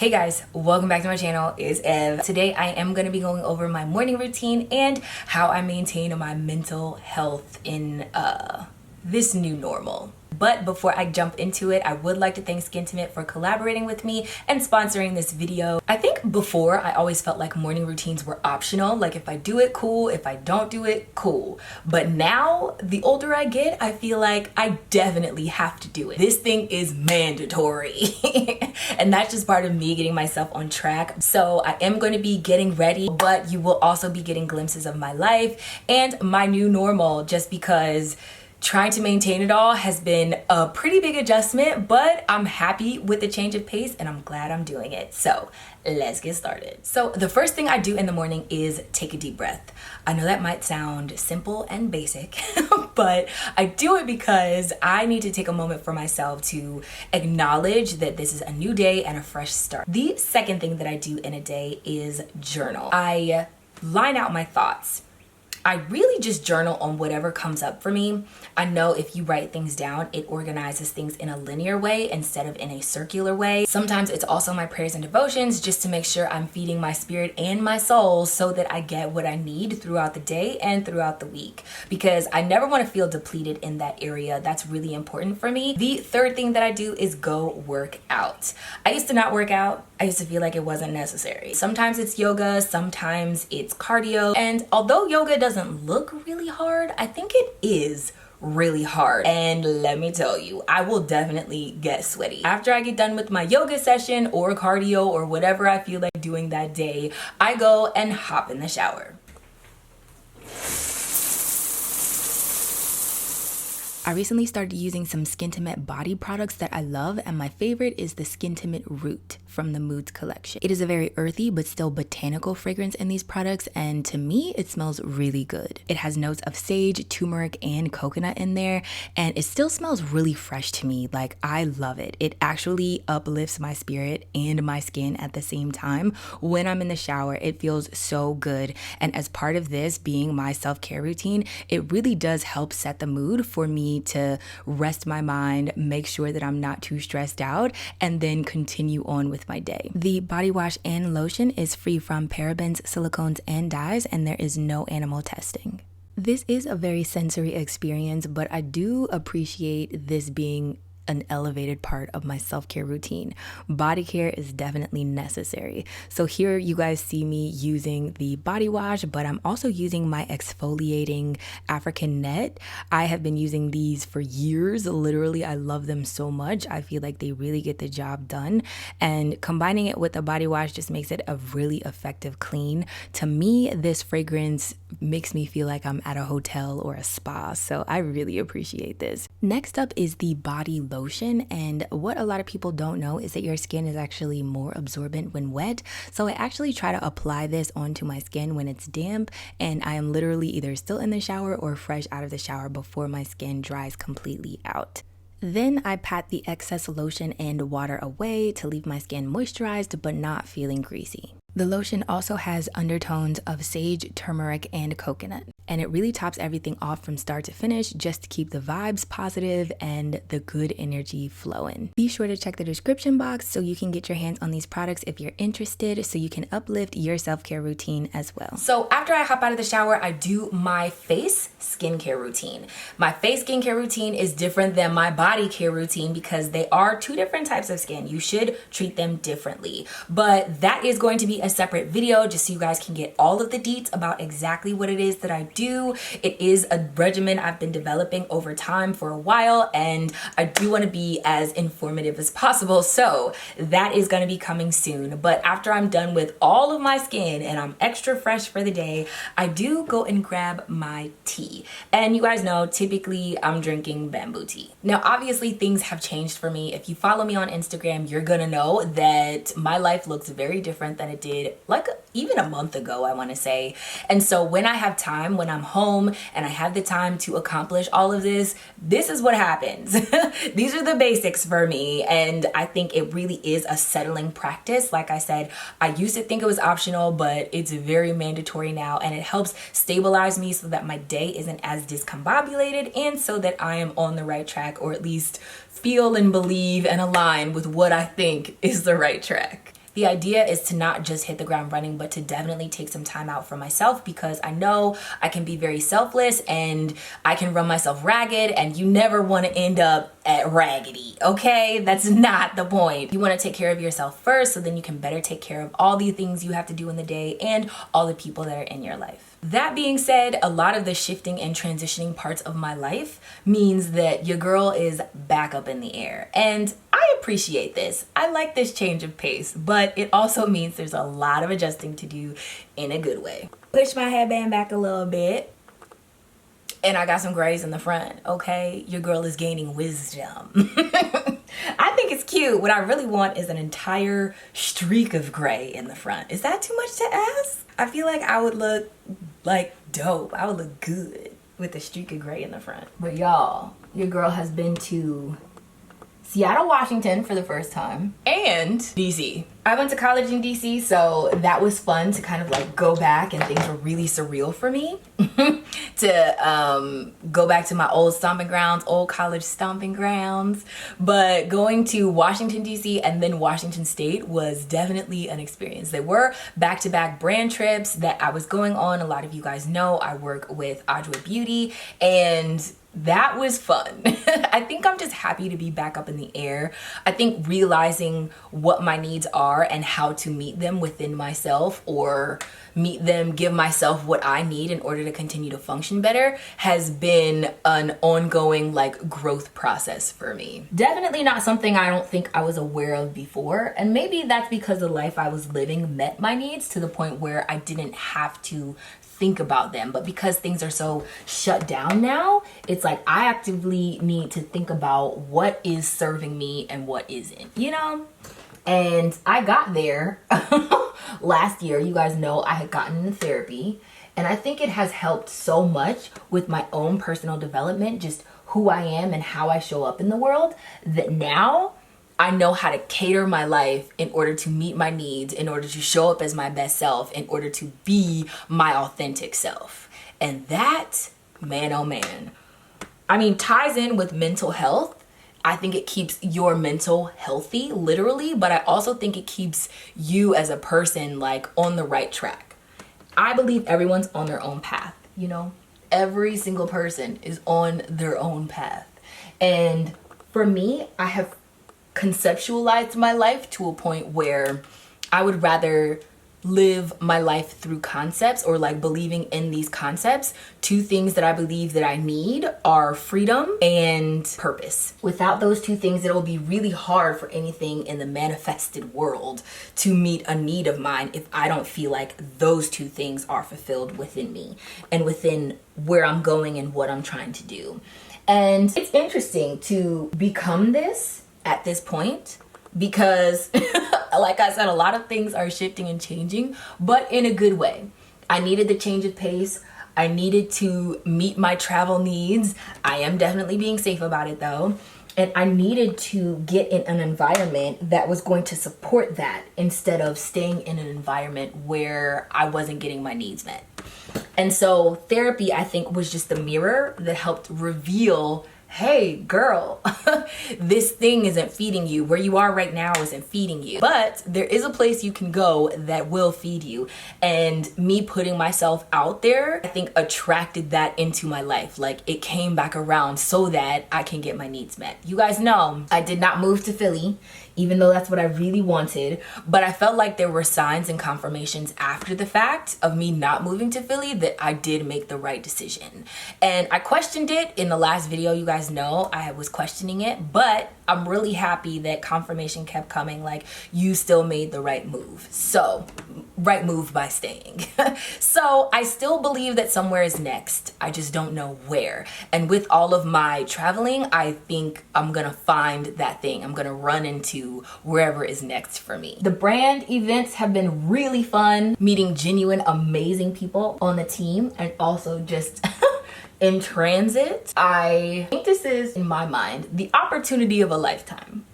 Hey guys, welcome back to my channel. It's Ev. Today I am going to be going over my morning routine and how I maintain my mental health in this new normal. But before I jump into it, I would like to thank Skintimate for collaborating with me and sponsoring this video. I think before I always felt like morning routines were optional. Like if I do it, cool. If I don't do it, cool. But now, the older I get, I feel like I definitely have to do it. This thing is mandatory. And that's just part of me getting myself on track. So I am going to be getting ready, but you will also be getting glimpses of my life and my new normal, just because trying to maintain it all has been a pretty big adjustment, but I'm happy with the change of pace and I'm glad I'm doing it. So let's get started. So the first thing I do in the morning is take a deep breath. I know that might sound simple and basic, but I do it because I need to take a moment for myself to acknowledge that this is a new day and a fresh start. The second thing that I do in a day is journal. I line out my thoughts. I really just journal on whatever comes up for me. I know if you write things down, it organizes things in a linear way instead of in a circular way. Sometimes it's also my prayers and devotions, just to make sure I'm feeding my spirit and my soul so that I get what I need throughout the day and throughout the week, because I never want to feel depleted in that area. That's really important for me. The third thing that I do is go work out. I used to not work out. I used to feel like it wasn't necessary. Sometimes it's yoga, sometimes it's cardio. And although yoga doesn't look really hard, I think it is really hard. And let me tell you, I will definitely get sweaty. After I get done with my yoga session or cardio or whatever I feel like doing that day, I go and hop in the shower. I recently started using some Skintimate body products that I love, and my favorite is the Skintimate Root from the Moods collection. It is a very earthy but still botanical fragrance in these products, and to me it smells really good. It has notes of sage, turmeric, and coconut in there, and it still smells really fresh to me. Like, I love it. It actually uplifts my spirit and my skin at the same time. When I'm in the shower, it feels so good, and as part of this being my self-care routine, it really does help set the mood for me to rest my mind, make sure that I'm not too stressed out, and then continue on with my day. The body wash and lotion is free from parabens, silicones, and dyes, and there is no animal testing. This is a very sensory experience, but I do appreciate this being an elevated part of my self-care routine. Body care is definitely necessary. So here you guys see me using the body wash, but I'm also using my exfoliating African net. I have been using these for years. Literally, I love them so much. I feel like they really get the job done. And combining it with the body wash just makes it a really effective clean. To me, this fragrance makes me feel like I'm at a hotel or a spa. So I really appreciate this. Next up is the body lotion, and what a lot of people don't know is that your skin is actually more absorbent when wet. So I actually try to apply this onto my skin when it's damp, and I am literally either still in the shower or fresh out of the shower before my skin dries completely out. Then I pat the excess lotion and water away to leave my skin moisturized but not feeling greasy. The lotion also has undertones of sage, turmeric, and coconut, and it really tops everything off from start to finish, just to keep the vibes positive and the good energy flowing. Be sure to check the description box so you can get your hands on these products if you're interested, so you can uplift your self-care routine as well. So after I hop out of the shower, I do my face skincare routine. My face skincare routine is different than my body care routine because they are two different types of skin. You should treat them differently, but that is going to be a separate video just so you guys can get all of the deets about exactly what it is that I do. It is a regimen I've been developing over time for a while, and I do want to be as informative as possible, so that is going to be coming soon. But after I'm done with all of my skin and I'm extra fresh for the day, I do go and grab my tea. And you guys know, typically I'm drinking bamboo tea. Now obviously things have changed for me. If you follow me on Instagram, you're gonna know that my life looks very different than it did like even a month ago, I want to say. And so when I have time, when I'm home and I have the time to accomplish all of this, this is what happens. These are the basics for me, and I think it really is a settling practice. Like I said, I used to think it was optional, but it's very mandatory now, and it helps stabilize me so that my day isn't as discombobulated and so that I am on the right track, or at least feel and believe and align with what I think is the right track. The idea is to not just hit the ground running, but to definitely take some time out for myself, because I know I can be very selfless and I can run myself ragged, and you never want to end up at raggedy, okay? That's not the point. You want to take care of yourself first, so then you can better take care of all the things you have to do in the day and all the people that are in your life. That being said, a lot of the shifting and transitioning parts of my life means that your girl is back up in the air. And I appreciate this. I like this change of pace, but it also means there's a lot of adjusting to do in a good way. Push my headband back a little bit. And I got some grays in the front, okay? Your girl is gaining wisdom. I think it's cute. What I really want is an entire streak of gray in the front. Is that too much to ask? I feel like I would look like dope. I would look good with a streak of gray in the front. But y'all, your girl has been to Seattle, Washington for the first time, and DC. I went to college in DC, so that was fun to kind of like go back, and things were really surreal for me to go back to my old stomping grounds, old college stomping grounds. But going to Washington DC and then Washington State was definitely an experience. They were back-to-back brand trips that I was going on. A lot of you guys know I work with Adwoa Beauty, and that was fun. I think I'm just happy to be back up in the air. I think realizing what my needs are and how to meet them within myself, or meet them, give myself what I need in order to continue to function better, has been an ongoing like growth process for me. Definitely not something I don't think I was aware of before. And maybe that's because the life I was living met my needs to the point where I didn't have to think about them. But because things are so shut down now, it's like I actively need to think about what is serving me and what isn't, you know? And I got there last year. You guys know I had gotten into therapy, and I think it has helped so much with my own personal development, just who I am and how I show up in the world, that now I know how to cater my life in order to meet my needs, in order to show up as my best self, in order to be my authentic self. And that, man, oh man, I mean, ties in with mental health. I think it keeps your mental healthy, literally, but I also think it keeps you as a person like on the right track. I believe everyone's on their own path, you know? Every single person is on their own path. And for me, I have conceptualized my life to a point where I would rather live my life through concepts, or like believing in these concepts. Two things that I believe that I need are freedom and purpose. Without those two things, it will be really hard for anything in the manifested world to meet a need of mine if I don't feel like those two things are fulfilled within me and within where I'm going and what I'm trying to do. And it's interesting to become this at this point, because like I said, a lot of things are shifting and changing, but in a good way. I needed the change of pace. I needed to meet my travel needs. I am definitely being safe about it though. And I needed to get in an environment that was going to support that, instead of staying in an environment where I wasn't getting my needs met. And so therapy, I think, was just the mirror that helped reveal, hey girl, this thing isn't feeding you. Where you are right now isn't feeding you, but there is a place you can go that will feed you. And me putting myself out there, I think, attracted that into my life. Like, it came back around so that I can get my needs met. You guys know I did not move to Philly, even though that's what I really wanted, but I felt like there were signs and confirmations after the fact of me not moving to Philly that I did make the right decision. And I questioned it in the last video. You guys know I was questioning it, but I'm really happy that confirmation kept coming, like, you still made the right move. So, right move by staying. So I still believe that somewhere is next. I just don't know where. And with all of my traveling, I think I'm gonna find that thing. I'm gonna run into wherever is next for me. The brand events have been really fun, meeting genuine, amazing people on the team, and also just in transit. I think this is, in my mind, the opportunity of a lifetime.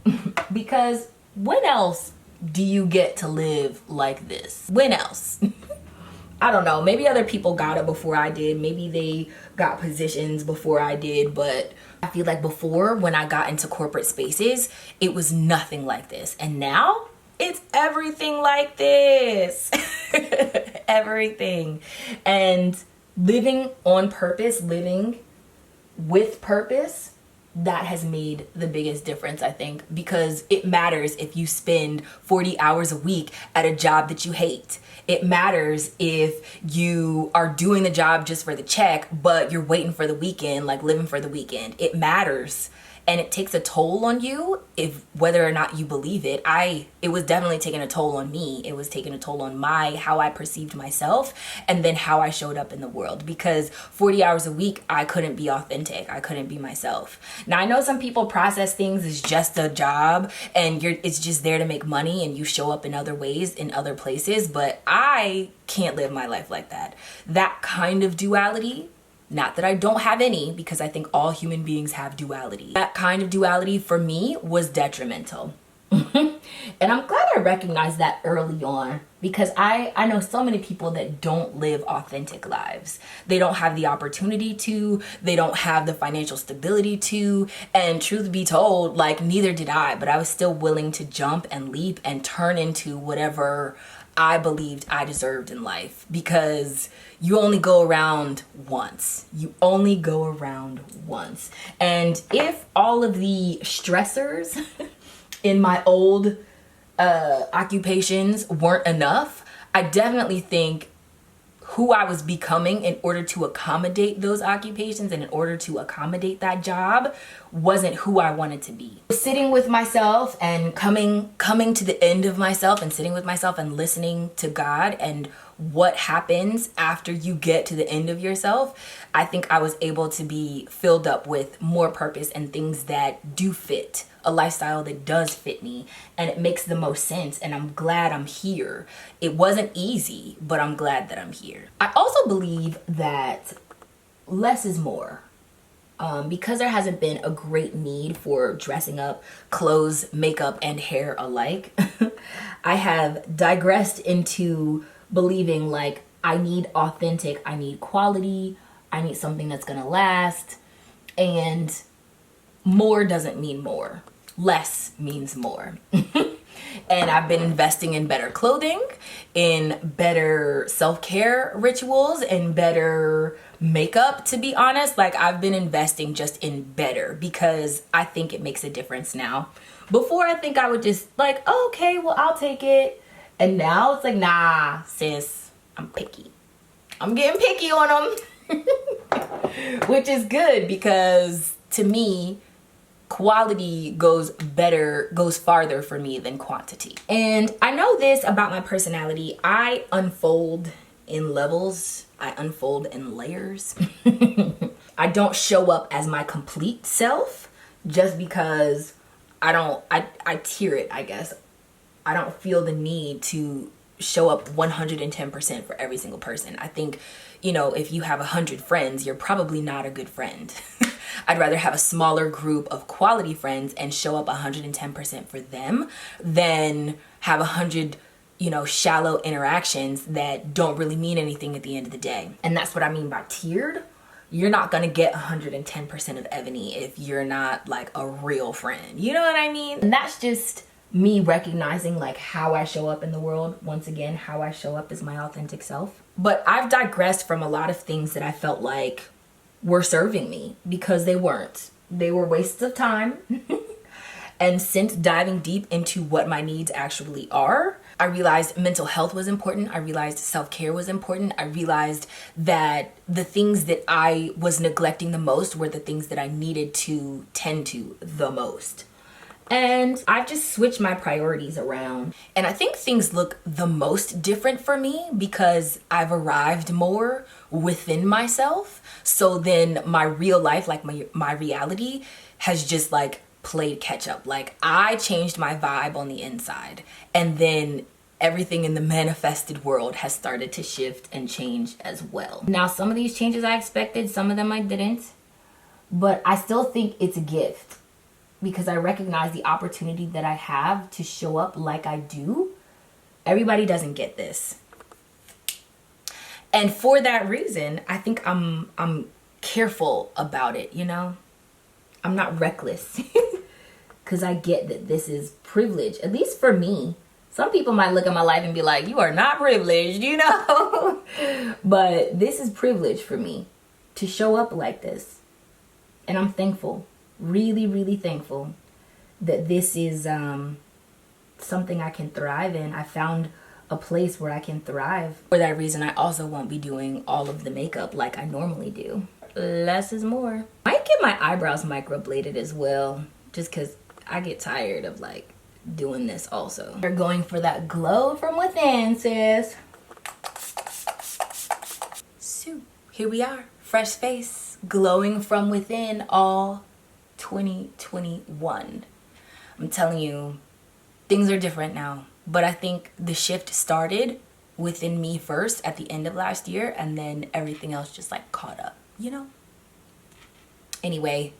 Because when else do you get to live like this? When else? I don't know, maybe other people got it before I did. Maybe they got positions before I did, but I feel like before, when I got into corporate spaces, it was nothing like this. And now It's everything like this. Everything. And living on purpose, living with purpose, that has made the biggest difference, I think, because it matters if you spend 40 hours a week at a job that you hate. It matters if you are doing the job just for the check, but you're waiting for the weekend, like living for the weekend. It matters. And it takes a toll on you, if whether or not you believe it. It was definitely taking a toll on me. It was taking a toll on how I perceived myself, and then how I showed up in the world. Because 40 hours a week, I couldn't be authentic. I couldn't be myself. Now, I know some people process things as just a job, and it's just there to make money, and you show up in other ways, in other places. But I can't live my life like that. That kind of duality, not that I don't have any, because I think all human beings have duality. That kind of duality for me was detrimental. And I'm glad I recognized that early on, because I know so many people that don't live authentic lives. They don't have the opportunity to, they don't have the financial stability to, and truth be told, like, neither did I, but I was still willing to jump and leap and turn into whatever I believed I deserved in life, because you only go around once. You only go around once. And if all of the stressors in my old occupations weren't enough, I definitely think who I was becoming in order to accommodate those occupations and in order to accommodate that job wasn't who I wanted to be. Sitting with myself and coming to the end of myself, and sitting with myself and listening to God and what happens after you get to the end of yourself, I think I was able to be filled up with more purpose and things that do fit, a lifestyle that does fit me, and it makes the most sense, and I'm glad I'm here. It wasn't easy, but I'm glad that I'm here. I also believe that less is more. Because there hasn't been a great need for dressing up, clothes, makeup, and hair alike, I have digressed into believing like I need authentic, I need quality, I need something that's gonna last, and more doesn't mean more. Less means more. And I've been investing in better clothing, in better self-care rituals, in better makeup, to be honest. Like, I've been investing just in better because I think it makes a difference now. Before, I think I would just like, oh, okay, well, I'll take it. And now it's like, nah, sis, I'm picky. I'm getting picky on them. Which is good, because to me, quality goes farther for me than quantity. And I know this about my personality. I unfold in levels. I unfold in layers. I don't show up as my complete self just because I tier it, I guess. I don't feel the need to show up 110% for every single person. I think, you know, if you have 100 friends, you're probably not a good friend. I'd rather have a smaller group of quality friends and show up 110% for them than have 100, you know, shallow interactions that don't really mean anything at the end of the day. And that's what I mean by tiered. You're not gonna get 110% of Ebony if you're not like a real friend. You know what I mean? And that's just me recognizing like how I show up in the world. Once again, how I show up as my authentic self. But I've digressed from a lot of things that I felt like were serving me, because they weren't. They were wastes of time. And since diving deep into what my needs actually are, I realized mental health was important. I realized self-care was important. I realized that the things that I was neglecting the most were the things that I needed to tend to the most. And I've just switched my priorities around. And I think things look the most different for me because I've arrived more within myself. So then my real life, like my reality, has just like played catch up. Like, I changed my vibe on the inside, and then everything in the manifested world has started to shift and change as well. Now, some of these changes I expected, some of them I didn't, but I still think it's a gift, because I recognize the opportunity that I have to show up like I do. Everybody doesn't get this. And for that reason, I think I'm careful about it, you know? I'm not reckless, because I get that this is privilege, at least for me. Some people might look at my life and be like, you are not privileged, you know? But this is privilege for me to show up like this. And I'm thankful, really, really thankful that this is something I can thrive in. I found a place where I can thrive. For that reason, I also won't be doing all of the makeup like I normally do. Less is more. Might get my eyebrows microbladed as well, just because I get tired of like doing this also. You're going for that glow from within, sis. So here we are, fresh face, glowing from within all 2021. I'm telling you, things are different now, but I think the shift started within me first at the end of last year, and then everything else just like caught up, you know? Anyway,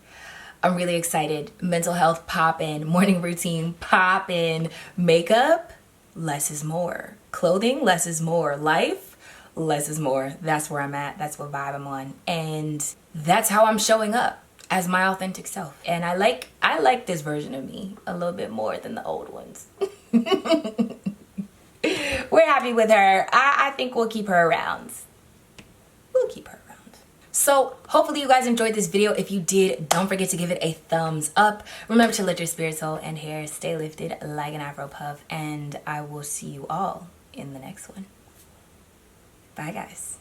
I'm really excited. Mental health poppin', morning routine poppin', makeup, less is more. Clothing, less is more. Life, less is more. That's where I'm at. That's what vibe I'm on. And that's how I'm showing up as my authentic self. And I like this version of me a little bit more than the old ones. We're happy with her. I think we'll keep her around. We'll keep her around. So hopefully you guys enjoyed this video. If you did, don't forget to give it a thumbs up. Remember to let your spirit, soul, and hair stay lifted like an Afro puff. And I will see you all in the next one. Bye, guys.